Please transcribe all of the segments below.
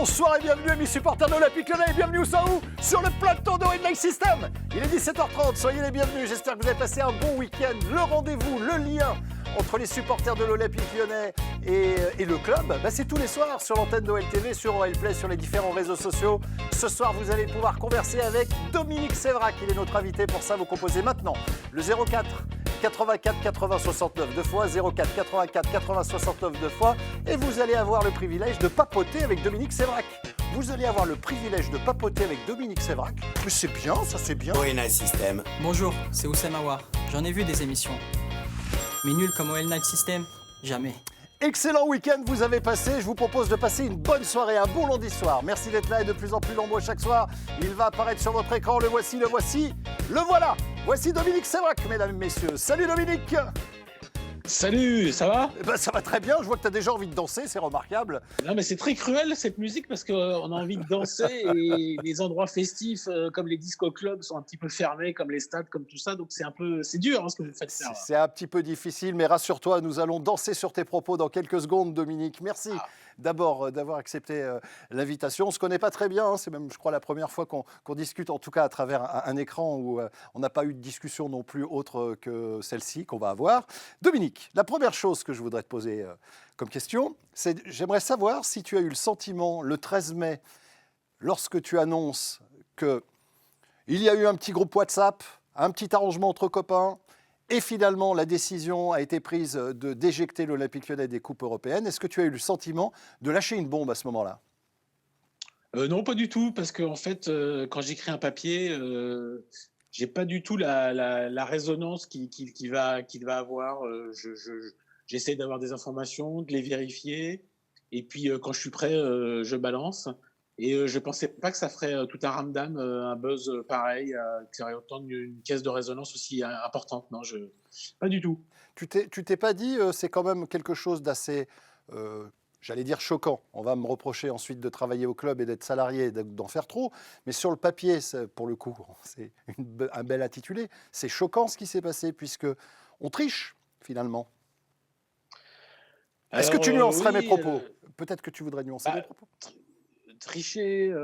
Bonsoir et bienvenue amis supporters de l'Olympique Lyonnais et bienvenue sur le plateau de Red Light System. Il est 17h30, soyez les bienvenus, j'espère que vous avez passé un bon week-end. Le rendez-vous, le lien entre les supporters de l'Olympique Lyonnais et le club, c'est tous les soirs sur l'antenne de OLTV, sur OL Play, sur les différents réseaux sociaux. Ce soir, vous allez pouvoir converser avec Dominique Sévrac, il est notre invité. Pour ça, vous composez maintenant le 04 84 80 69 deux fois, 04 84 80 69 deux fois, et vous allez avoir le privilège de papoter avec Dominique Sévrac. Vous allez avoir le privilège de papoter avec Dominique Sévrac. Mais c'est bien, ça c'est bien. OL Night System. Bonjour, c'est Oussem Aouar. J'en ai vu des émissions. Mais nul comme OL Night System, jamais. Excellent week-end vous avez passé. Je vous propose de passer une bonne soirée, un bon lundi soir. Merci d'être là et de plus en plus nombreux chaque soir. Il va apparaître sur votre écran. Le voici, le voilà. Voici Dominique Sévrac, mesdames et messieurs. Salut Dominique. Salut, ça va ? Ça va très bien, je vois que tu as déjà envie de danser, c'est remarquable. Non mais c'est très cruel cette musique parce qu'on a envie de danser et les endroits festifs comme les disco-clubs sont un petit peu fermés, comme les stades, comme tout ça, donc c'est dur ce que vous faites faire. C'est un petit peu difficile, mais rassure-toi, nous allons danser sur tes propos dans quelques secondes, Dominique. Merci d'abord d'avoir accepté l'invitation. On ne se connaît pas très bien, c'est même, je crois, la première fois qu'on discute, en tout cas à travers un écran où on n'a pas eu de discussion non plus autre que celle-ci qu'on va avoir. Dominique, la première chose que je voudrais te poser comme question, c'est j'aimerais savoir si tu as eu le sentiment le 13 mai, lorsque tu annonces qu'il y a eu un petit groupe WhatsApp, un petit arrangement entre copains, et finalement la décision a été prise de d'éjecter l'Olympique Lyonnais des coupes européennes. Est-ce que tu as eu le sentiment de lâcher une bombe à ce moment-là ? Non, pas du tout, parce qu'en fait, quand j'écris un papier, j'ai pas du tout la résonance qu'il va avoir. J'essaie d'avoir des informations, de les vérifier, et puis quand je suis prêt, je balance. Et je pensais pas que ça ferait tout un ramdam, un buzz pareil, que ça aurait autant une caisse de résonance aussi importante. Non, pas du tout. Tu t'es pas dit, c'est quand même quelque chose d'assez, j'allais dire choquant. On va me reprocher ensuite de travailler au club et d'être salarié et d'en faire trop. Mais sur le papier, pour le coup, c'est un bel intitulé. C'est choquant ce qui s'est passé puisque on triche finalement. Est-ce que tu nuancerais mes propos ? Peut-être que tu voudrais nuancer mes propos. Tricher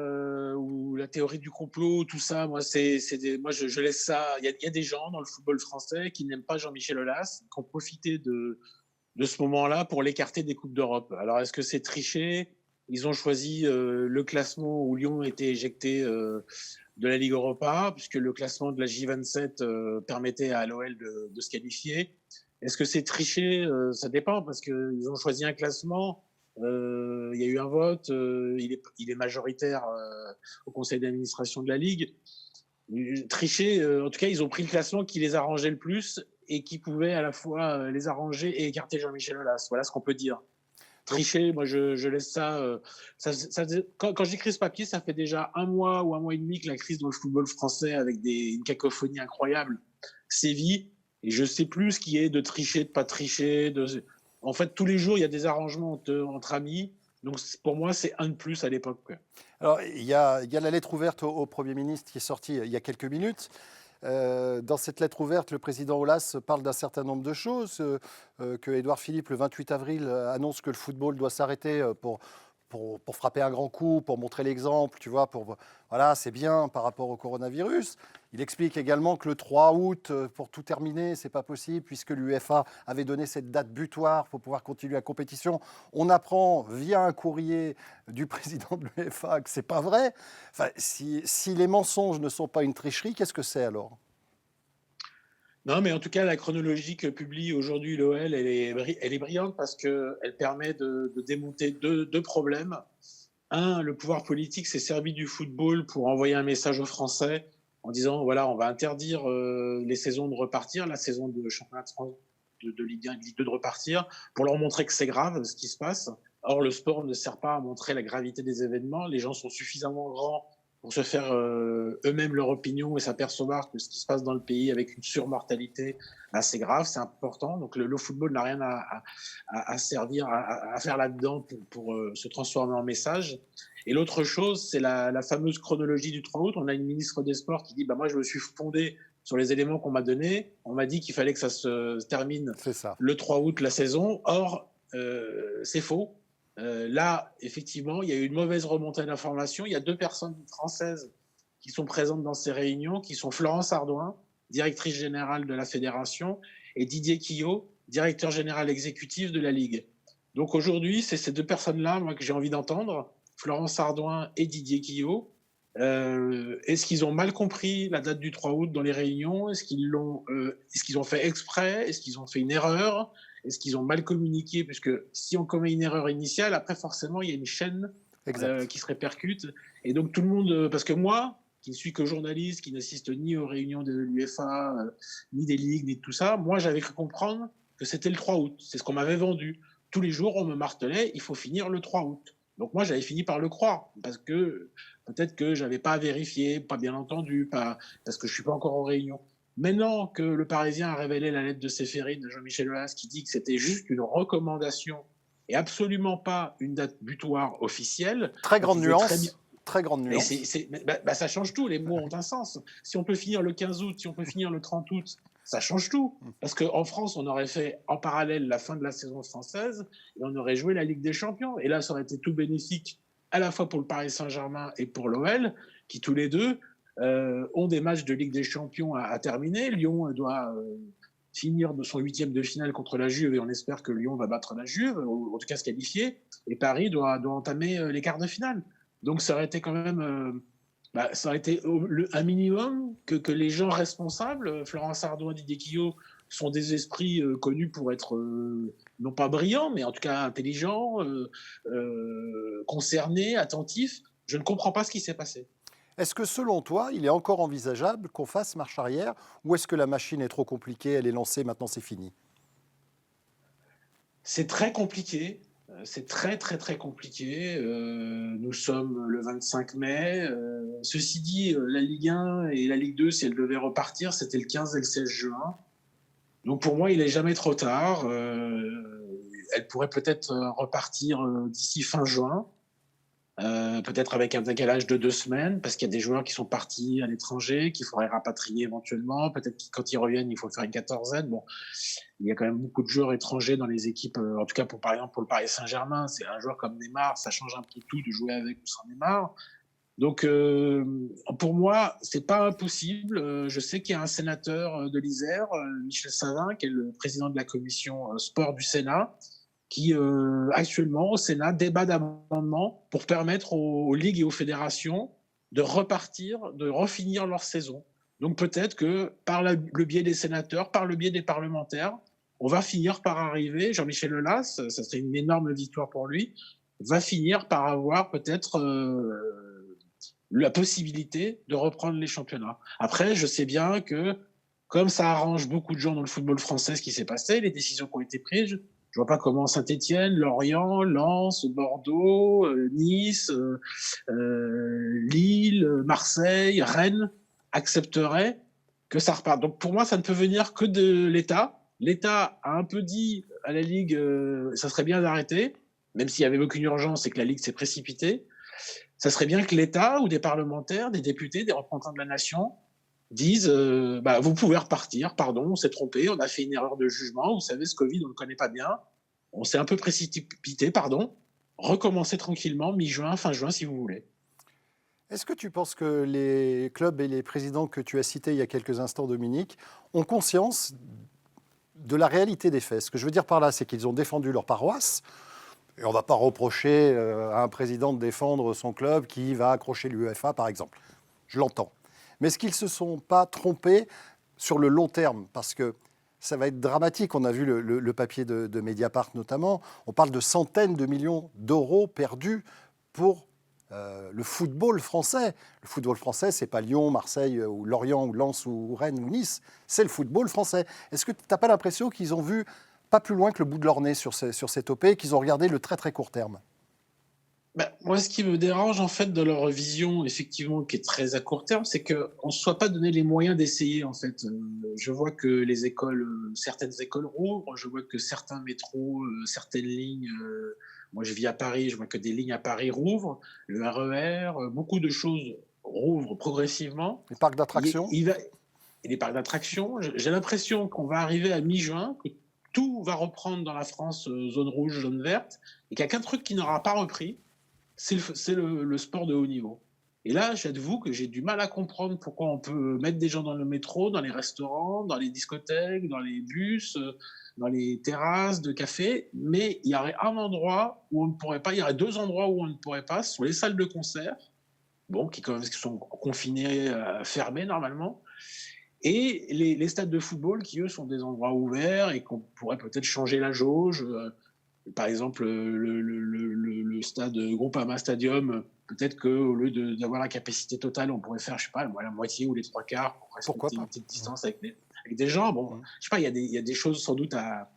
ou la théorie du complot, tout ça, moi, je laisse ça. Il y a des gens dans le football français qui n'aiment pas Jean-Michel Aulas, qui ont profité de ce moment-là pour l'écarter des Coupes d'Europe. Alors, est-ce que c'est tricher ? Ils ont choisi le classement où Lyon était éjecté de la Ligue Europa, puisque le classement de la J27 permettait à l'OL de se qualifier. Est-ce que c'est tricher ? Ça dépend, parce qu'ils ont choisi un classement. Il y a eu un vote, il est majoritaire au conseil d'administration de la Ligue. Tricher, en tout cas, ils ont pris le classement qui les arrangeait le plus et qui pouvait à la fois les arranger et écarter Jean-Michel Aulas. Voilà ce qu'on peut dire. Tricher, moi je laisse ça. Quand j'écris ce papier, ça fait déjà un mois ou un mois et demi que la crise dans le football français, avec une cacophonie incroyable, sévit. Et je ne sais plus ce qui est de tricher, de pas tricher. En fait, tous les jours, il y a des arrangements entre amis. Donc, pour moi, c'est un de plus à l'époque. Alors, il y a la lettre ouverte au Premier ministre qui est sortie il y a quelques minutes. Dans cette lettre ouverte, le président Aulas parle d'un certain nombre de choses. Que Édouard Philippe, le 28 avril, annonce que le football doit s'arrêter pour frapper un grand coup, pour montrer l'exemple, tu vois, voilà, c'est bien par rapport au coronavirus. Il explique également que le 3 août, pour tout terminer, c'est pas possible puisque l'UEFA avait donné cette date butoir pour pouvoir continuer la compétition. On apprend via un courrier du président de l'UEFA que c'est pas vrai. Enfin, si les mensonges ne sont pas une tricherie, qu'est-ce que c'est alors ? Non, mais en tout cas, la chronologie que publie aujourd'hui l'OL, elle est brillante parce qu'elle permet de démonter deux problèmes. Un, le pouvoir politique s'est servi du football pour envoyer un message aux Français en disant, voilà, on va interdire les saisons de repartir, la saison de championnat de France, de Ligue 1 et de Ligue 2 de repartir, pour leur montrer que c'est grave ce qui se passe. Or, le sport ne sert pas à montrer la gravité des événements. Les gens sont suffisamment grands pour se faire eux-mêmes leur opinion et s'apercevoir que ce qui se passe dans le pays avec une surmortalité, c'est grave, c'est important. Donc le football n'a rien à servir, à faire là-dedans pour se transformer en message. Et l'autre chose, c'est la fameuse chronologie du 3 août. On a une ministre des Sports qui dit moi je me suis fondé sur les éléments qu'on m'a donnés. On m'a dit qu'il fallait que ça se termine le 3 août la saison. Or, c'est faux. Là, effectivement, il y a eu une mauvaise remontée d'informations. Il y a 2 personnes françaises qui sont présentes dans ces réunions, qui sont Florence Ardouin, directrice générale de la fédération, et Didier Quillot, directeur général exécutif de la Ligue. Donc aujourd'hui, c'est ces 2 personnes-là, moi, que j'ai envie d'entendre, Florence Ardouin et Didier Quillot. Est-ce qu'ils ont mal compris la date du 3 août dans les réunions? Est-ce qu'ils ont fait exprès? Est-ce qu'ils ont fait une erreur? Est-ce qu'ils ont mal communiqué? Puisque si on commet une erreur initiale, après forcément il y a une chaîne qui se répercute. Et donc tout le monde, parce que moi, qui ne suis que journaliste, qui n'assiste ni aux réunions de l'UEFA, ni des ligues, ni de tout ça, moi j'avais cru comprendre que c'était le 3 août. C'est ce qu'on m'avait vendu. Tous les jours, on me martelait, il faut finir le 3 août. Donc moi, j'avais fini par le croire, parce que peut-être que je n'avais pas vérifié, pas bien entendu, parce que je ne suis pas encore en réunion. Maintenant que le Parisien a révélé la lettre de Séphérine de Jean-Michel Aulas qui dit que c'était juste une recommandation et absolument pas une date butoir officielle. Très grande nuance. Très grande nuance. Ça change tout, les mots ont un sens. Si on peut finir le 15 août, si on peut finir le 30 août, ça change tout. Parce qu'en France, on aurait fait en parallèle la fin de la saison française et on aurait joué la Ligue des Champions. Et là, ça aurait été tout bénéfique à la fois pour le Paris Saint-Germain et pour l'OL, qui tous les deux ont des matchs de Ligue des Champions à terminer. Lyon doit finir de son 8e de finale contre la Juve et on espère que Lyon va battre la Juve, ou en tout cas se qualifier. Et Paris doit entamer les quarts de finale. Donc ça aurait été quand même... ça aurait été un minimum que les gens responsables, Florence Ardouin, Didier Quillot, sont des esprits connus pour être non pas brillants, mais en tout cas intelligents, concernés, attentifs. Je ne comprends pas ce qui s'est passé. Est-ce que selon toi, il est encore envisageable qu'on fasse marche arrière ou est-ce que la machine est trop compliquée, elle est lancée, maintenant c'est fini? C'est très compliqué. C'est très, très, très compliqué. Nous sommes le 25 mai. Ceci dit, la Ligue 1 et la Ligue 2, si elles devaient repartir, c'était le 15 et le 16 juin. Donc pour moi, il n'est jamais trop tard. Elles pourraient peut-être repartir d'ici fin juin. Peut-être avec un décalage de 2 semaines, parce qu'il y a des joueurs qui sont partis à l'étranger, qu'il faudrait rapatrier éventuellement. Peut-être que quand ils reviennent, il faut faire une quatorzaine. Bon, il y a quand même beaucoup de joueurs étrangers dans les équipes. En tout cas, par exemple, pour le Paris Saint-Germain, c'est un joueur comme Neymar, ça change un peu tout de jouer avec ou sans Neymar. Donc, pour moi, c'est pas impossible. Je sais qu'il y a un sénateur de l'Isère, Michel Savin, qui est le président de la commission sport du Sénat, qui actuellement au Sénat débat d'amendements pour permettre aux ligues et aux fédérations de repartir, de refinir leur saison. Donc peut-être que par le biais des sénateurs, par le biais des parlementaires, on va finir par arriver, Jean-Michel Aulas, ça serait une énorme victoire pour lui, va finir par avoir peut-être la possibilité de reprendre les championnats. Après, je sais bien que comme ça arrange beaucoup de gens dans le football français ce qui s'est passé, les décisions qui ont été prises, je vois pas comment Saint-Étienne, Lorient, Lens, Bordeaux, Nice, Lille, Marseille, Rennes accepteraient que ça reparte. Donc pour moi, ça ne peut venir que de l'État. L'État a un peu dit à la Ligue, ça serait bien d'arrêter, même s'il n'y avait aucune urgence et que la Ligue s'est précipitée. Ça serait bien que l'État ou des parlementaires, des députés, des représentants de la nation disent vous pouvez repartir, pardon, on s'est trompé, on a fait une erreur de jugement, vous savez, ce Covid, on ne le connaît pas bien, on s'est un peu précipité, pardon, recommencer tranquillement, mi-juin, fin juin, si vous voulez. Est-ce que tu penses que les clubs et les présidents que tu as cités il y a quelques instants, Dominique, ont conscience de la réalité des faits? Ce que je veux dire par là, c'est qu'ils ont défendu leur paroisse, et on ne va pas reprocher à un président de défendre son club qui va accrocher l'UEFA, par exemple. Je l'entends. Mais est-ce qu'ils ne se sont pas trompés sur le long terme? Parce que ça va être dramatique. On a vu le papier de Mediapart notamment. On parle de centaines de millions d'euros perdus pour le football français. Le football français, ce n'est pas Lyon, Marseille, ou Lorient, ou Lens, ou Rennes, ou Nice. C'est le football français. Est-ce que tu n'as pas l'impression qu'ils ont vu pas plus loin que le bout de leur nez sur cette OP, qu'ils ont regardé le très très court terme? Moi, ce qui me dérange, en fait, de leur vision, effectivement, qui est très à court terme, c'est qu'on ne se soit pas donné les moyens d'essayer, en fait. Je vois que les écoles, certaines écoles rouvrent, je vois que certains métros, certaines lignes, moi je vis à Paris, je vois que des lignes à Paris rouvrent, le RER, beaucoup de choses rouvrent progressivement. Les parcs d'attractions? Et les parcs d'attractions, j'ai l'impression qu'on va arriver à mi-juin, que tout va reprendre dans la France zone rouge, zone verte, et qu'il n'y a qu'un truc qui n'aura pas repris, c'est le sport de haut niveau. Et là, j'avoue que j'ai du mal à comprendre pourquoi on peut mettre des gens dans le métro, dans les restaurants, dans les discothèques, dans les bus, dans les terrasses de café, mais il y aurait un endroit où on ne pourrait pas, il y aurait 2 endroits où on ne pourrait pas, ce sont les salles de concert, bon, qui sont confinées, fermées normalement, et les stades de football qui, eux, sont des endroits ouverts et qu'on pourrait peut-être changer la jauge. Par exemple, le stade Groupama Stadium, peut-être qu'au lieu d'avoir la capacité totale, on pourrait faire, je sais pas, la moitié ou les 3/4 pour respecter une petite distance avec des gens. Bon, je sais pas, il y a des choses sans doute à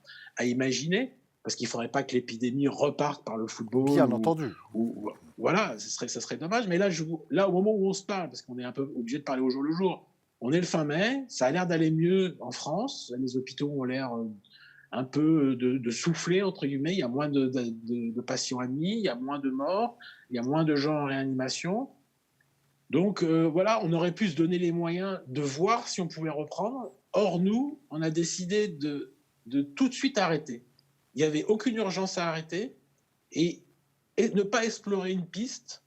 imaginer, parce qu'il ne faudrait pas que l'épidémie reparte par le football. Bien entendu. Voilà, ça serait dommage. Mais là, au moment où on se parle, parce qu'on est un peu obligé de parler au jour le jour, on est le fin mai, ça a l'air d'aller mieux en France. Les hôpitaux ont l'air un peu de souffler, entre guillemets. Il y a moins de patients admis, il y a moins de morts, il y a moins de gens en réanimation. Donc voilà, on aurait pu se donner les moyens de voir si on pouvait reprendre. Or, nous, on a décidé de tout de suite arrêter. Il n'y avait aucune urgence à arrêter et ne pas explorer une piste.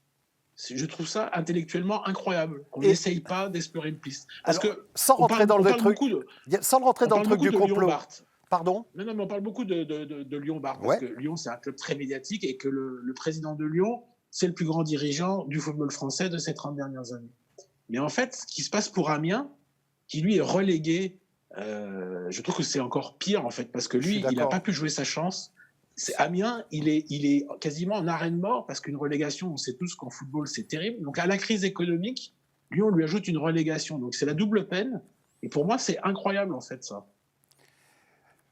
Je trouve ça intellectuellement incroyable. On n'essaye pas d'explorer une piste. Parce que sans rentrer dans le truc du complot. Pardon ? Non, mais on parle beaucoup de Lyon-Bar, parce que Lyon, c'est un club très médiatique et que le président de Lyon, c'est le plus grand dirigeant du football français de ces 30 dernières années. Mais en fait, ce qui se passe pour Amiens, qui lui est relégué, je trouve que c'est encore pire, en fait, parce que lui, il n'a pas pu jouer sa chance. Amiens, il est quasiment en arrêt de mort, parce qu'une relégation, on sait tous qu'en football, c'est terrible. Donc à la crise économique, Lyon lui ajoute une relégation. Donc c'est la double peine. Et pour moi, c'est incroyable, en fait, ça.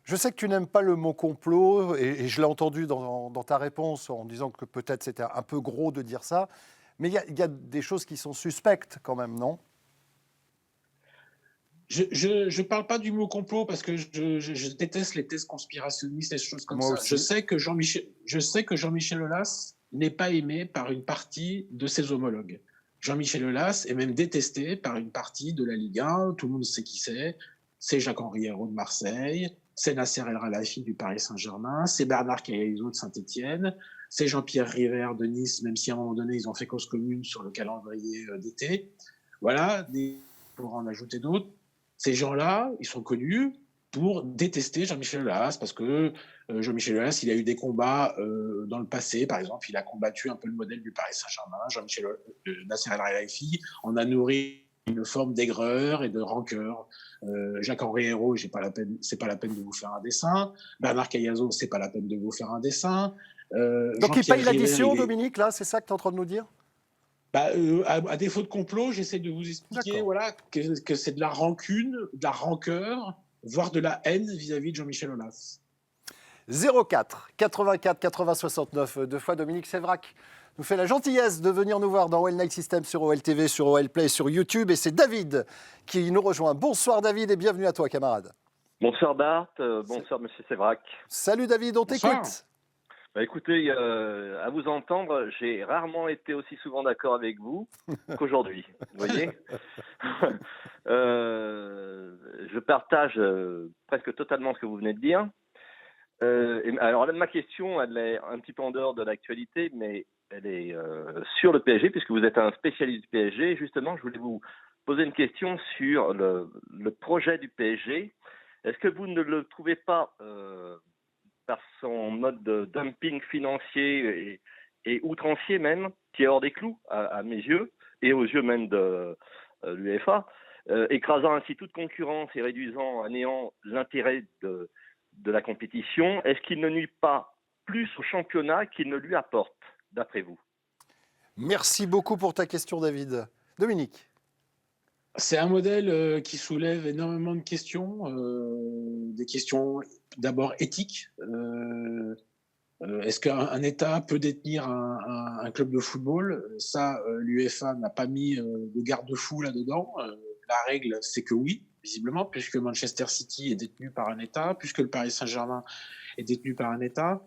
Je sais que tu n'aimes pas le mot complot, et je l'ai entendu dans ta réponse en disant que peut-être c'était un peu gros de dire ça, mais il y a des choses qui sont suspectes quand même, non ? Je parle pas du mot complot parce que je déteste les thèses conspirationnistes et des choses comme Moi ça. aussi. Je sais que Jean-Michel Aulas n'est pas aimé par une partie de ses homologues. Jean-Michel Aulas est même détesté par une partie de la Ligue 1. Tout le monde sait qui c'est. C'est Jacques-Henri Hérault de Marseille, c'est Nasser El Khelaifi du Paris Saint-Germain, c'est Bernard Caillezot de Saint-Étienne, c'est Jean-Pierre River de Nice, même si à un moment donné, ils ont fait cause commune sur le calendrier d'été. Voilà, pour en ajouter d'autres. Ces gens-là, ils sont connus pour détester Jean-Michel Aulas, parce que Jean-Michel Aulas, il a eu des combats dans le passé. Par exemple, il a combattu un peu le modèle du Paris Saint-Germain. Nasser El Khelaifi en a nourri une forme d'aigreur et de rancœur. Jacques-Henri Hérault, c'est pas la peine de vous faire un dessin. Bernard Caillezot, c'est pas la peine de vous faire un dessin. Donc il paye l'addition, Dominique, là, c'est ça que tu es en train de nous dire ? À défaut de complot, j'essaie de vous expliquer que c'est de la rancune, de la rancœur, voire de la haine vis-à-vis de Jean-Michel Aulas. 04 84 80 69, deux fois Dominique Sévrac nous fait la gentillesse de venir nous voir dans OL Night System sur OL TV, sur OL Play, sur YouTube. Et c'est David qui nous rejoint. Bonsoir David et bienvenue à toi, camarade. Bonsoir Bart, bonsoir Monsieur Sévrac. Salut David, on t'écoute. Écoutez, à vous entendre, j'ai rarement été aussi souvent d'accord avec vous qu'aujourd'hui. Vous voyez je partage presque totalement ce que vous venez de dire. Alors là, ma question, elle est un petit peu en dehors de l'actualité, mais elle est sur le PSG, puisque vous êtes un spécialiste du PSG. Justement, je voulais vous poser une question sur le projet du PSG. Est-ce que vous ne le trouvez pas, par son mode de dumping financier et outrancier même, qui est hors des clous à mes yeux, et aux yeux même de l'UEFA, écrasant ainsi toute concurrence et réduisant à néant l'intérêt de la compétition, est-ce qu'il ne nuit pas plus au championnat qu'il ne lui apporte, d'après vous ? Merci beaucoup pour ta question, David. Dominique ? C'est un modèle qui soulève énormément de questions, des questions d'abord éthiques. Est-ce qu'un État peut détenir un club de football ? Ça, l'UEFA n'a pas mis de garde-fou là-dedans. La règle, c'est que oui, visiblement, puisque Manchester City est détenu par un État, puisque le Paris Saint-Germain est détenu par un État.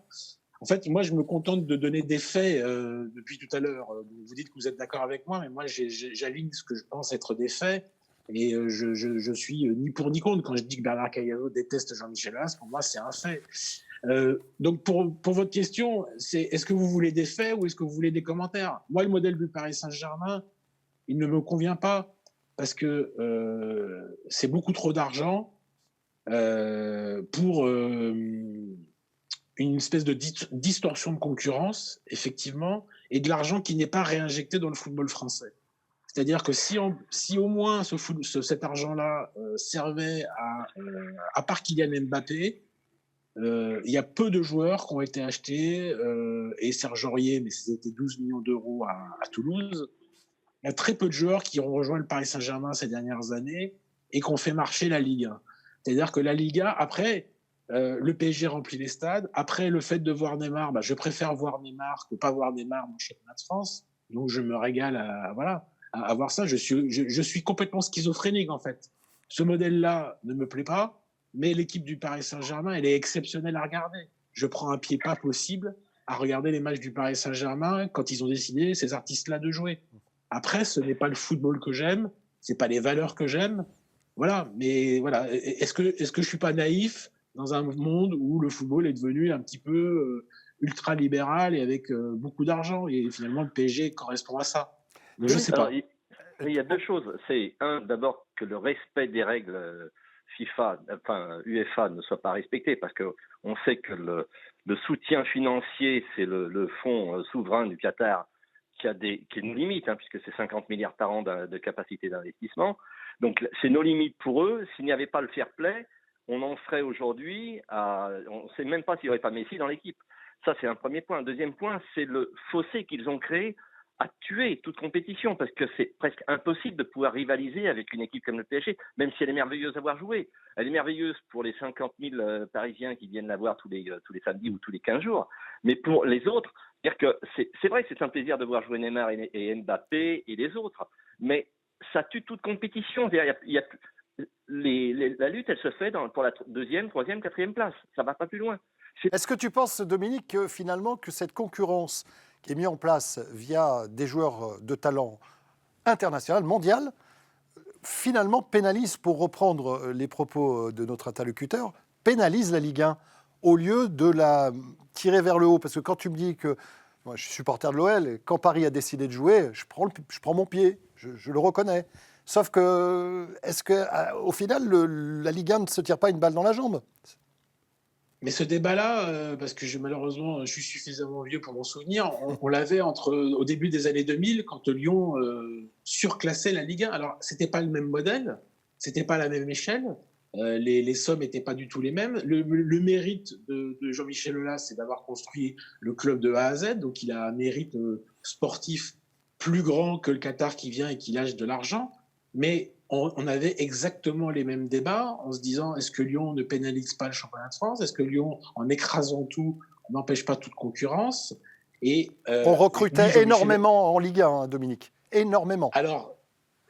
En fait, moi, je me contente de donner des faits depuis tout à l'heure. Vous dites que vous êtes d'accord avec moi, mais moi, j'aligne ce que je pense être des faits. Et je suis ni pour ni contre. Quand je dis que Bernard Caillado déteste Jean-Michel Aulas, pour moi, c'est un fait. Donc, pour votre question, c'est est-ce que vous voulez des faits ou est-ce que vous voulez des commentaires? Moi, le modèle du Paris Saint-Germain, il ne me convient pas parce que c'est beaucoup trop d'argent pour une espèce de distorsion de concurrence, effectivement, et de l'argent qui n'est pas réinjecté dans le football français. C'est-à-dire que si au moins cet argent-là servait à part Kylian Mbappé, il y a peu de joueurs qui ont été achetés, et Serge Aurier, mais c'était 12 millions d'euros à Toulouse. Il y a très peu de joueurs qui ont rejoint le Paris Saint-Germain ces dernières années et qui ont fait marcher la Ligue 1. C'est-à-dire que la Ligue 1, après, le PSG remplit les stades. Après, le fait de voir Neymar, je préfère voir Neymar que pas voir Neymar dans le championnat de France. Donc, je me régale à voir ça. Je suis complètement schizophrénique, en fait. Ce modèle-là ne me plaît pas, mais l'équipe du Paris Saint-Germain, elle est exceptionnelle à regarder. Je prends un pied pas possible à regarder les matchs du Paris Saint-Germain quand ils ont décidé, ces artistes-là, de jouer. Après, ce n'est pas le football que j'aime, c'est pas les valeurs que j'aime. Voilà, mais voilà. Est-ce que je suis pas naïf dans un monde où le football est devenu un petit peu ultra-libéral et avec beaucoup d'argent, et finalement le PSG correspond à ça. Mais je sais pas. Alors, il y a deux choses. C'est d'abord que le respect des règles UEFA ne soit pas respecté, parce que on sait que le soutien financier, c'est le fonds souverain du Qatar qui a une limite, puisque c'est 50 milliards par an de capacité d'investissement. Donc c'est nos limites pour eux. S'il n'y avait pas le fair play, on en serait aujourd'hui on ne sait même pas s'il n'y aurait pas Messi dans l'équipe. Ça, c'est un premier point. Un deuxième point, c'est le fossé qu'ils ont créé à tuer toute compétition, parce que c'est presque impossible de pouvoir rivaliser avec une équipe comme le PSG, même si elle est merveilleuse à voir jouer. Elle est merveilleuse pour les 50 000 Parisiens qui viennent la voir tous les samedis ou tous les 15 jours. Mais pour les autres, c'est-à-dire que c'est vrai que c'est un plaisir de voir jouer Neymar et Mbappé et les autres, mais ça tue toute compétition. La lutte, elle se fait pour la deuxième, troisième, quatrième place. Ça ne va pas plus loin. Est-ce que tu penses, Dominique, que finalement, que cette concurrence qui est mise en place via des joueurs de talent international, mondial, finalement pénalise, pour reprendre les propos de notre interlocuteur, pénalise la Ligue 1 au lieu de la tirer vers le haut? Parce que quand tu me dis que moi, je suis supporter de l'OL, quand Paris a décidé de jouer, je prends mon pied, je le reconnais. Sauf que, est-ce qu'au final, la Ligue 1 ne se tire pas une balle dans la jambe? Mais ce débat-là, parce que malheureusement, je suis suffisamment vieux pour m'en souvenir, on l'avait au début des années 2000, quand Lyon surclassait la Ligue 1. Alors, ce n'était pas le même modèle, ce n'était pas la même échelle, les sommes n'étaient pas du tout les mêmes. Le mérite de Jean-Michel Aulas, c'est d'avoir construit le club de A à Z, donc il a un mérite sportif plus grand que le Qatar qui vient et qui lâche de l'argent. Mais on avait exactement les mêmes débats en se disant, est-ce que Lyon ne pénalise pas le championnat de France? Est-ce que Lyon, en écrasant tout, n'empêche pas toute concurrence? On recrutait énormément en Ligue 1, Dominique. Énormément. Alors,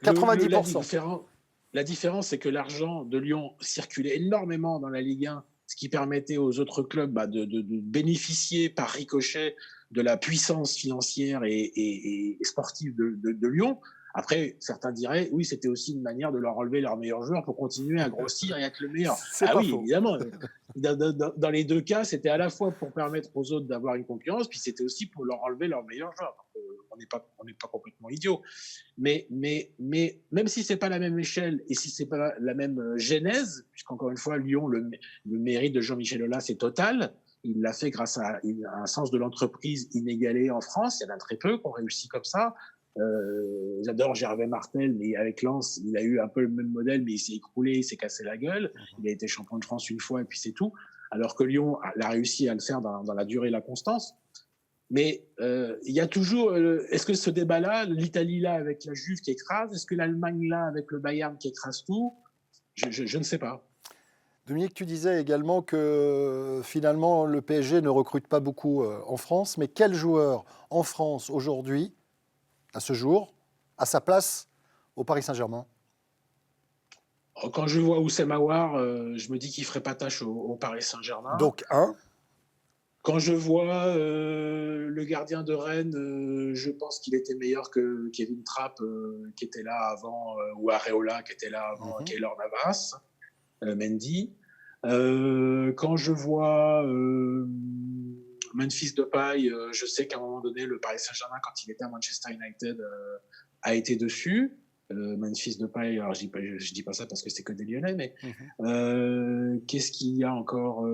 90%. La différence, c'est que l'argent de Lyon circulait énormément dans la Ligue 1, ce qui permettait aux autres clubs de bénéficier par ricochet de la puissance financière et sportive de Lyon. Après, certains diraient, oui, c'était aussi une manière de leur enlever leurs meilleurs joueurs pour continuer à grossir et être le meilleur. Oui, faux. Évidemment. Dans les deux cas, c'était à la fois pour permettre aux autres d'avoir une concurrence, puis c'était aussi pour leur enlever leurs meilleurs joueurs. On n'est pas complètement idiots. Mais même si c'est pas la même échelle et si c'est pas la même genèse, puisqu'encore une fois, Lyon, le mérite de Jean-Michel Aulas est total. Il l'a fait grâce à un sens de l'entreprise inégalé en France. Il y en a très peu qui ont réussi comme ça. J'adore Gervais Martel, mais avec Lens, il a eu un peu le même modèle, mais il s'est écroulé, il s'est cassé la gueule. Il a été champion de France une fois et puis c'est tout. Alors que Lyon a réussi à le faire dans la durée et la constance. Mais il y a toujours, est-ce que ce débat-là, l'Italie là avec la Juve qui écrase, est-ce que l'Allemagne là avec le Bayern qui écrase tout? Je ne sais pas. Dominique, tu disais également que finalement le PSG ne recrute pas beaucoup en France, mais quel joueur en France aujourd'hui, à ce jour, à sa place au Paris Saint-Germain? Quand je vois Oussem Aouar, je me dis qu'il ne ferait pas tâche au Paris Saint-Germain. Donc un. Quand je vois le gardien de Rennes, je pense qu'il était meilleur que Kevin Trapp, qui était là avant, ou Areola, qui était là avant Keylor Navas, Mendy. Quand je vois Memphis Depay, je sais qu'à un moment donné, le Paris Saint-Germain, quand il était à Manchester United, a été dessus. Memphis Depay, alors je dis pas ça parce que c'est que des Lyonnais, mais qu'est-ce qu'il y a encore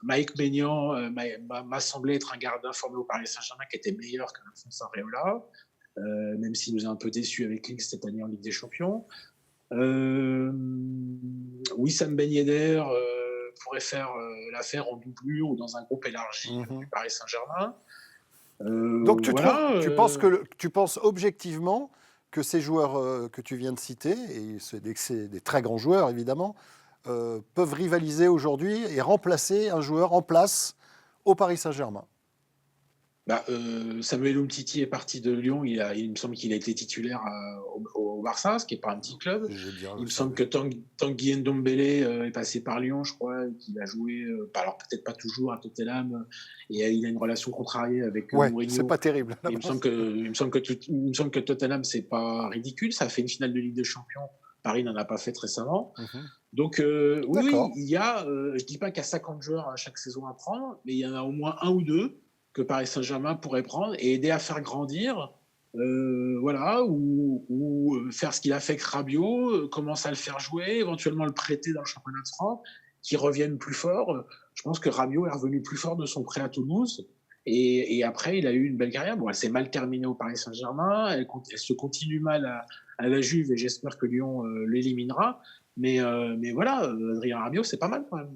Mike Maignan m'a semblé être un gardien formé au Paris Saint-Germain qui était meilleur que Alphonse Areola, même s'il nous a un peu déçus avec Lille cette année en Ligue des Champions. Wissam Ben Yedder pourrait faire l'affaire en doublure ou dans un groupe élargi du Paris Saint-Germain. Donc tu penses objectivement que ces joueurs que tu viens de citer, et c'est des très grands joueurs évidemment, peuvent rivaliser aujourd'hui et remplacer un joueur en place au Paris Saint-Germain? Samuel Umtiti est parti de Lyon, il me semble qu'il a été titulaire au Barça, ce qui n'est pas un petit club. Il me semble que Tanguy Ndombele est passé par Lyon, je crois, qu'il a joué, alors peut-être pas toujours à Tottenham, et il a une relation contrariée avec Mourinho. C'est pas terrible. Il me semble que Tottenham, c'est pas ridicule, ça a fait une finale de Ligue des Champions. Paris n'en a pas fait récemment. Donc, oui, il y a, je dis pas qu'il y a 50 joueurs à chaque saison à prendre, mais il y en a au moins un ou deux que Paris Saint-Germain pourrait prendre et aider à faire grandir, ou faire ce qu'il a fait avec Rabiot, commencer à le faire jouer, éventuellement le prêter dans le championnat de France, qu'il revienne plus fort. Je pense que Rabiot est revenu plus fort de son prêt à Toulouse, et après, il a eu une belle carrière. Bon, elle s'est mal terminée au Paris Saint-Germain, elle se continue mal à la Juve, et j'espère que Lyon l'éliminera. Mais voilà, Adrien Rabiot, c'est pas mal quand même.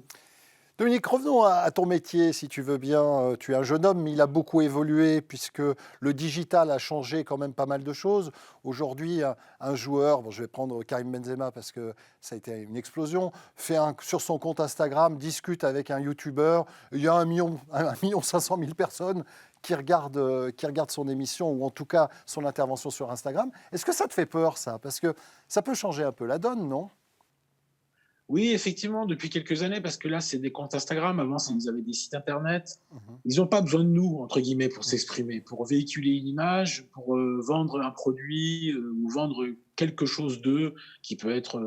Dominique, revenons à ton métier, si tu veux bien. Tu es un jeune homme, mais il a beaucoup évolué puisque le digital a changé quand même pas mal de choses. Aujourd'hui, un joueur, je vais prendre Karim Benzema parce que ça a été une explosion, sur son compte Instagram, discute avec un YouTuber. Il y a 1 500 000 personnes qui regardent son émission ou en tout cas son intervention sur Instagram. Est-ce que ça te fait peur, ça? Parce que ça peut changer un peu la donne, non? Oui, effectivement, depuis quelques années, parce que là, c'est des comptes Instagram. Avant, ils avaient des sites Internet. Ils n'ont pas besoin de nous, entre guillemets, pour s'exprimer, pour véhiculer une image, pour vendre un produit ou vendre quelque chose d'eux, qui peut être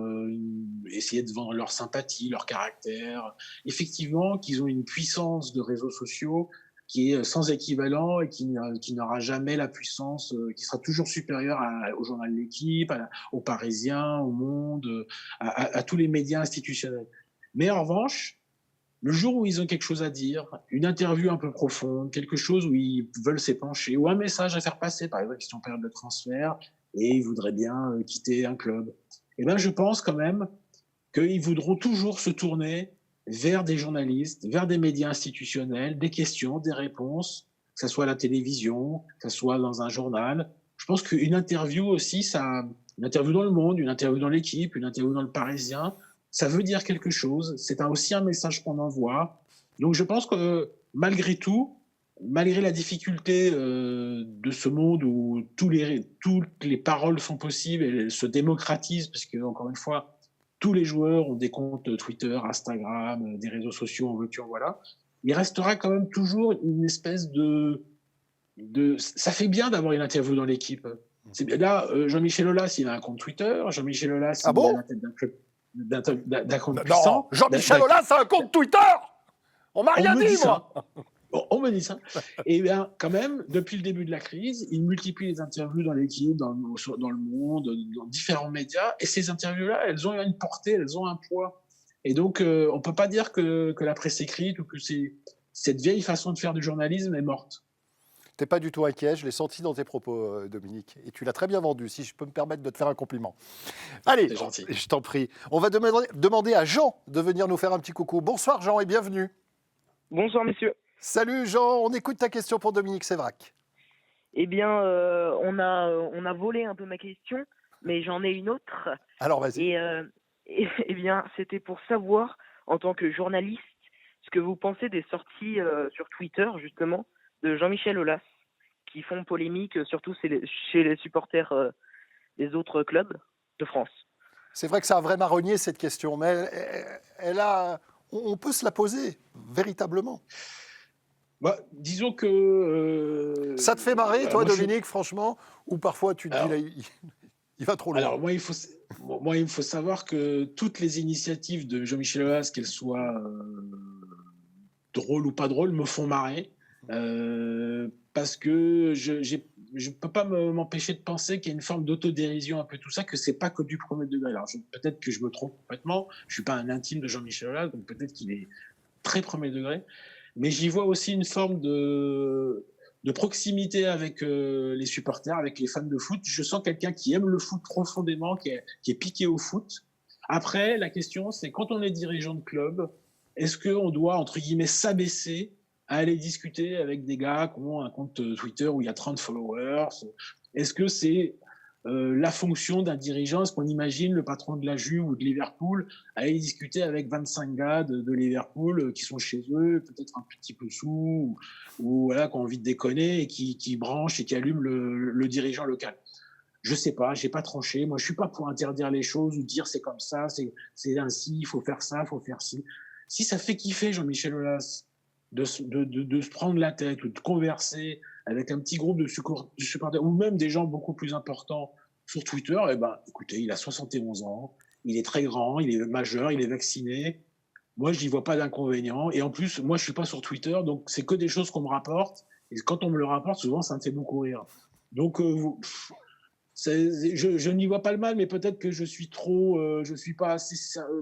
essayer de vendre leur sympathie, leur caractère. Effectivement, qu'ils ont une puissance de réseaux sociaux qui est sans équivalent et qui n'aura jamais la puissance, qui sera toujours supérieure au journal de l'Équipe, aux Parisiens, au Monde, à tous les médias institutionnels. Mais en revanche, le jour où ils ont quelque chose à dire, une interview un peu profonde, quelque chose où ils veulent s'épancher, ou un message à faire passer, par exemple, question période de transfert, et ils voudraient bien quitter un club, eh bien, je pense quand même qu'ils voudront toujours se tourner vers des journalistes, vers des médias institutionnels, des questions, des réponses, que ce soit à la télévision, que ce soit dans un journal. Je pense qu'une interview aussi, une interview dans Le Monde, une interview dans l'Équipe, une interview dans Le Parisien, ça veut dire quelque chose. C'est aussi un message qu'on envoie. Donc je pense que malgré tout, malgré la difficulté de ce monde où toutes les paroles sont possibles et elles se démocratisent, parce que, encore une fois, tous les joueurs ont des comptes Twitter, Instagram, des réseaux sociaux, en veux-tu, en voilà. Il restera quand même toujours une espèce de... Ça fait bien d'avoir une interview dans l'Équipe. Là, Jean-Michel Aulas, il a un compte Twitter. Jean-Michel Aulas, il est à la tête d'un club, d'un compte puissant. Jean-Michel Aulas a un compte Twitter. On m'a rien dit, moi. Bon, on me dit ça. Et bien, quand même, depuis le début de la crise, il multiplie les interviews dans l'Équipe, dans Le Monde, dans différents médias. Et ces interviews-là, elles ont une portée, elles ont un poids. Et donc, on ne peut pas dire que la presse écrite ou que cette vieille façon de faire du journalisme est morte. Tu n'es pas du tout inquiet, je l'ai senti dans tes propos, Dominique. Et tu l'as très bien vendu, si je peux me permettre de te faire un compliment. Allez, je t'en prie. On va demander à Jean de venir nous faire un petit coucou. Bonsoir Jean et bienvenue. Bonsoir messieurs. Salut Jean, on écoute ta question pour Dominique Sévrac. Eh bien, on a volé un peu ma question, mais j'en ai une autre. Alors vas-y. Eh bien, c'était pour savoir, en tant que journaliste, ce que vous pensez des sorties sur Twitter, justement, de Jean-Michel Aulas, qui font polémique, surtout chez les supporters des autres clubs de France. C'est vrai que c'est un vrai marronnier, cette question, mais on peut se la poser, véritablement. Disons que. Ça te fait marrer, toi, moi, Dominique, franchement? Ou parfois tu te dis, alors, là, il va trop loin? alors, moi, il faut savoir que toutes les initiatives de Jean-Michel Aulas, qu'elles soient drôles ou pas drôles, me font marrer. Parce que je ne peux pas m'empêcher de penser qu'il y a une forme d'autodérision, un peu tout ça, que c'est pas que du premier degré. Alors, peut-être que je me trompe complètement. Je suis pas un intime de Jean-Michel Aulas, donc peut-être qu'il est très premier degré. Mais j'y vois aussi une forme de proximité avec les supporters, avec les fans de foot. Je sens quelqu'un qui aime le foot profondément, qui est piqué au foot. Après, la question, c'est quand on est dirigeant de club, est-ce qu'on doit, entre guillemets, s'abaisser à aller discuter avec des gars qui ont un compte Twitter où il y a 30 followers? Est-ce que c'est la fonction d'un dirigeant? Est-ce qu'on imagine le patron de la Juve ou de Liverpool aller discuter avec 25 gars de Liverpool qui sont chez eux, peut-être un petit peu sous, ou voilà, qui ont envie de déconner et qui branchent et qui allument le dirigeant local? Je sais pas, j'ai pas tranché. Moi, je suis pas pour interdire les choses ou dire c'est comme ça, c'est ainsi, il faut faire ça, il faut faire ci. Si ça fait kiffer Jean-Michel Aulas de se prendre la tête ou de converser avec un petit groupe de supporters ou même des gens beaucoup plus importants sur Twitter, eh ben, écoutez, il a 71 ans, il est très grand, il est majeur, il est vacciné. Moi, je n'y vois pas d'inconvénient. Et en plus, moi, je suis pas sur Twitter, donc c'est que des choses qu'on me rapporte. Et quand on me le rapporte, souvent, ça me fait beaucoup rire. Donc, je n'y vois pas le mal, mais peut-être que je suis je suis pas assez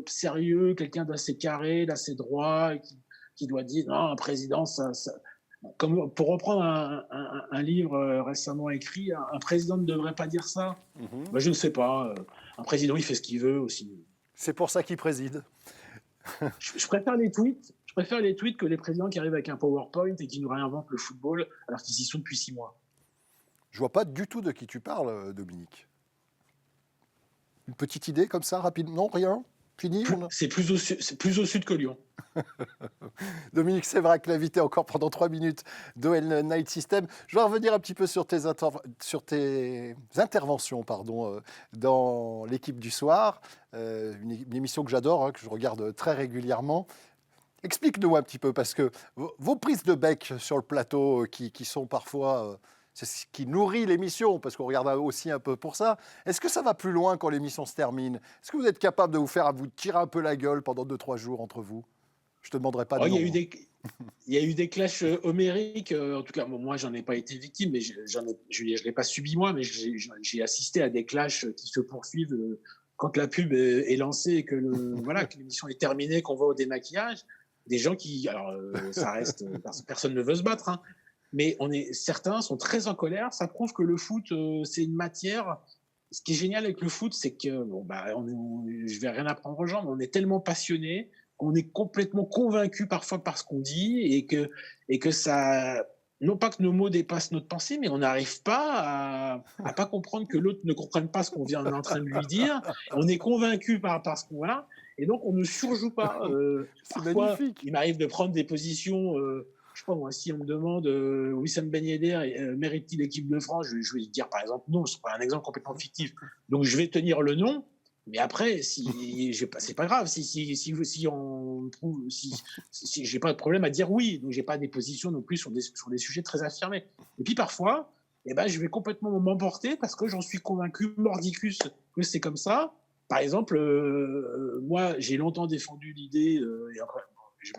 sérieux, quelqu'un d'assez carré, d'assez droit, et qui doit dire non, un président, comme pour reprendre un livre récemment écrit, un président ne devrait pas dire ça. Ben, je ne sais pas. Un président, il fait ce qu'il veut aussi. C'est pour ça qu'il préside. Je préfère les tweets. Je préfère les tweets que les présidents qui arrivent avec un PowerPoint et qui nous réinventent le football alors qu'ils y sont depuis 6 mois. Je vois pas du tout de qui tu parles, Dominique. Une petite idée comme ça, rapide? Non, rien? Fini? C'est plus au sud que Lyon. Dominique Sévrac, l'invité encore pendant 3 minutes d'OL Night System. Je vais revenir un petit peu sur tes interventions dans l'équipe du soir. Une émission que j'adore, que je regarde très régulièrement. Explique-nous un petit peu, parce que vos prises de bec sur le plateau qui sont parfois... c'est ce qui nourrit l'émission, parce qu'on regarde aussi un peu pour ça. Est-ce que ça va plus loin quand l'émission se termine? Est-ce que vous êtes capable de vous tirer un peu la gueule pendant 2-3 jours entre vous? Je ne te demanderai pas de nom. Il y a eu des clashs homériques. En tout cas, moi, j'en ai pas été victime, mais je ne l'ai pas subi moi, mais j'ai assisté à des clashs qui se poursuivent quand la pub est lancée et que que l'émission est terminée, qu'on va au démaquillage. Des gens qui... Alors, ça reste... Personne ne veut se battre, hein. Mais certains sont très en colère. Ça prouve que le foot, c'est une matière. Ce qui est génial avec le foot, c'est que, je vais rien apprendre aux gens, mais on est tellement passionnés, on est complètement convaincu parfois par ce qu'on dit et que ça, non pas que nos mots dépassent notre pensée, mais on n'arrive pas à pas comprendre que l'autre ne comprenne pas ce qu'on vient en train de lui dire. On est convaincu par ce qu'on a, et donc on ne surjoue pas. Parfois, magnifique. Il m'arrive de prendre des positions. Je sais pas moi, si on me demande Wissam Ben Yedder mérite-t-il l'équipe de France, je vais dire par exemple non, c'est pas un exemple complètement fictif. Donc je vais tenir le non, mais après c'est pas grave si on trouve si j'ai pas de problème à dire oui, donc j'ai pas des positions non plus sur des sujets très affirmés. Et puis parfois, je vais complètement m'emporter parce que j'en suis convaincu mordicus que c'est comme ça. Par exemple, moi j'ai longtemps défendu l'idée et après,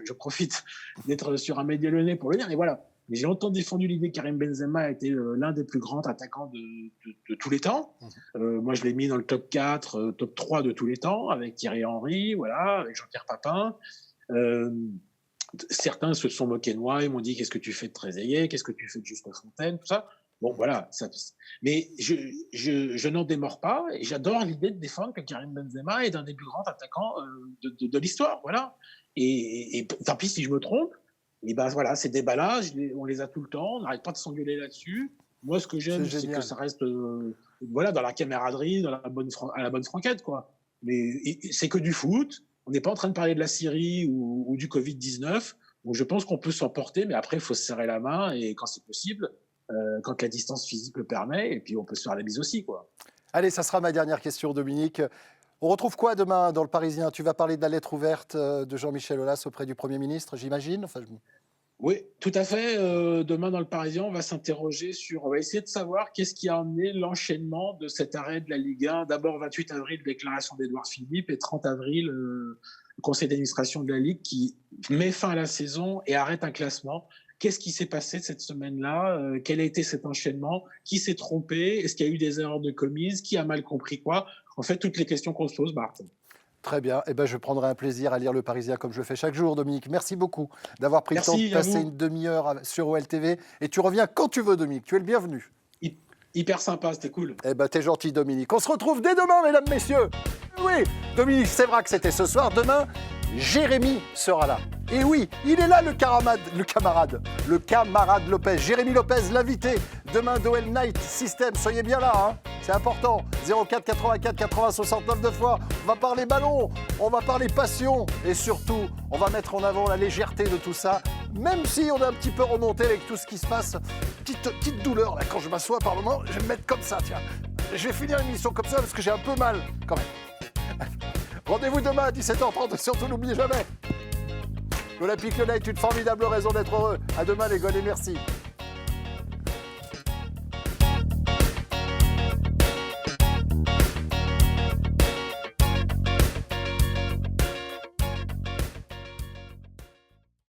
je profite d'être sur un média lyonnais pour le dire, mais voilà. Mais j'ai longtemps défendu l'idée que Karim Benzema était l'un des plus grands attaquants de tous les temps. Moi, je l'ai mis dans le top 4, top 3 de tous les temps, avec Thierry Henry, voilà, avec Jean-Pierre Papin. Certains se sont moqués de moi, ils m'ont dit « Qu'est-ce que tu fais de Trezeguet? Qu'est-ce que tu fais de Juste Fontaine ?» Tout ça. Bon, voilà. Mais je n'en démords pas, et j'adore l'idée de défendre que Karim Benzema est un des plus grands attaquants de l'histoire, voilà. Et tant pis si je me trompe, et voilà, ces débats-là, on les a tout le temps, on n'arrête pas de s'engueuler là-dessus. Moi, ce que j'aime, c'est que ça reste dans la camaraderie, à la bonne franquette, quoi. Mais c'est que du foot, on n'est pas en train de parler de la Syrie ou du Covid-19, donc je pense qu'on peut s'emporter, mais après, il faut se serrer la main, et quand c'est possible, quand la distance physique le permet, et puis on peut se faire la bise aussi, quoi. Allez, ça sera ma dernière question, Dominique. On retrouve quoi demain dans le Parisien? Tu vas parler de la lettre ouverte de Jean-Michel Aulas auprès du Premier ministre, j'imagine? Oui, tout à fait. Demain, dans le Parisien, on va s'interroger sur, on va essayer de savoir qu'est-ce qui a amené l'enchaînement de cet arrêt de la Ligue 1. D'abord, 28 avril, déclaration d'Édouard Philippe, et 30 avril, le conseil d'administration de la Ligue qui met fin à la saison et arrête un classement. Qu'est-ce qui s'est passé cette semaine-là? Quel a été cet enchaînement? Qui s'est trompé? Est-ce qu'il y a eu des erreurs de commises? Qui a mal compris quoi? En fait, toutes les questions qu'on se pose, Bart. Très bien. Eh ben, je prendrai un plaisir à lire Le Parisien comme je le fais chaque jour, Dominique. Merci beaucoup d'avoir pris le temps de Merci à passer vous. une demi-heure sur OLTV. Et tu reviens quand tu veux, Dominique. Tu es le bienvenu. Hyper sympa, c'était cool. Eh ben, t'es gentil, Dominique. On se retrouve dès demain, mesdames, messieurs. Oui, Dominique, c'est vrai que c'était ce soir. Demain, Jérémy sera là. Et oui, il est là, le camarade Lopez. Jérémy Lopez, l'invité. Demain, d'OL Night System. Soyez bien là, hein. C'est important. 04 84 80 69 2 fois. On va parler ballon, on va parler passion. Et surtout, on va mettre en avant la légèreté de tout ça. Même si on est un petit peu remonté avec tout ce qui se passe. Petite douleur, là, quand je m'assois par moment, je vais me mettre comme ça, tiens. Je vais finir l'émission comme ça parce que j'ai un peu mal, quand même. Rendez-vous demain à 17h30 et surtout, n'oubliez jamais. L'Olympique Lyonnais est une formidable raison d'être heureux. À demain, les gars, et merci.